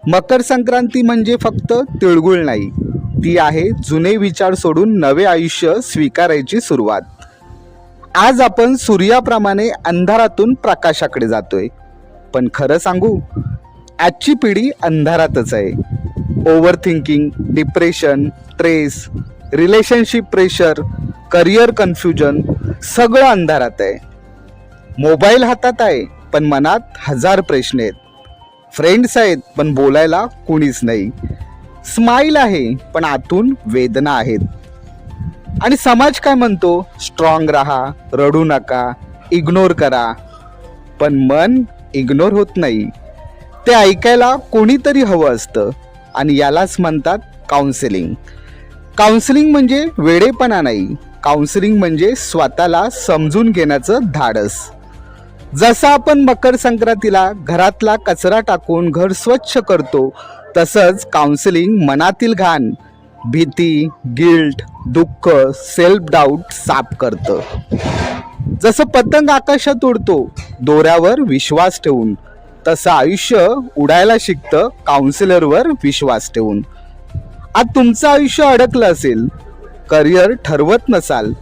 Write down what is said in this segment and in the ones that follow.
मकर संक्रांती म्हणजे फक्त तिळगुळ नाही, ती आहे जुने विचार सोडून नवे आयुष्य स्वीकारायची सुरुवात. आज आपण सूर्याप्रमाणे अंधारातून प्रकाशाकडे जातोय, पण खरं सांगू, आजची पिढी अंधारातच आहे. Over thinking, depression, stress, relationship pressure, career confusion, सगळं अंधारात आहे. मोबाईल हातात आहे, पण मनात हजार प्रश्न आहेत. फ्रेंड्स आहेत, पण बोलायला कुणीच नाही. स्माईल आहे, पण आतून वेदना आहेत. आणि समाज काय म्हणतो? स्ट्रॉंग राहा, रडू नका, इग्नोर करा. पण मन इग्नोर होत नाही. ते ऐकायला कोणीतरी हवं असतं, आणि यालाच म्हणतात काउन्सिलिंग. काउन्सिलिंग म्हणजे वेडेपणा नाही, काउन्सिलिंग म्हणजे स्वतःला समजून घेण्याचं धाडस. जसं आपण मकर संक्रांतीला घरातला कचरा टाकून घर स्वच्छ करतो, तसंच काउन्सिलिंग मनातील घाण, भीती, गिल्ट, दुःख, सेल्फ डाऊट साफ करतं. जसं पतंग आकाशात उडतो दोऱ्यावर विश्वास ठेवून, तसं आयुष्य उडायला शिकतं काउन्सिलरवर विश्वास ठेवून. आज तुमचं आयुष्य अडकलं असेल, करिअर ठरवत नसाल,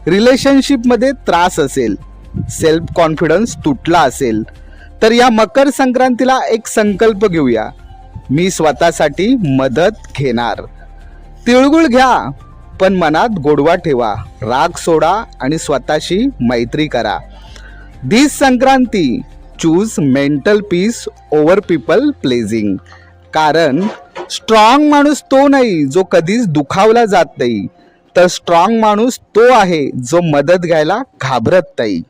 रिलेशनशिपमध्ये त्रास असेल, सेल्फ कॉन्फिडन्स तुटला असेल, तर या मकर संक्रांतीला एक संकल्प घेऊया. मी स्वतःसाठी मदत घेणार. तिळगुळ घ्या, पण मनात गोडवा ठेवा, राग सोडा आणि स्वतःशी मैत्री करा. This Sankranti choose mental peace over people pleasing. कारण स्ट्रॉंग माणूस तो नाही जो कधीच दुखावला जात नाही, तर स्ट्रॉंग माणूस तो आहे जो मदत घ्यायला घाबरत नाही.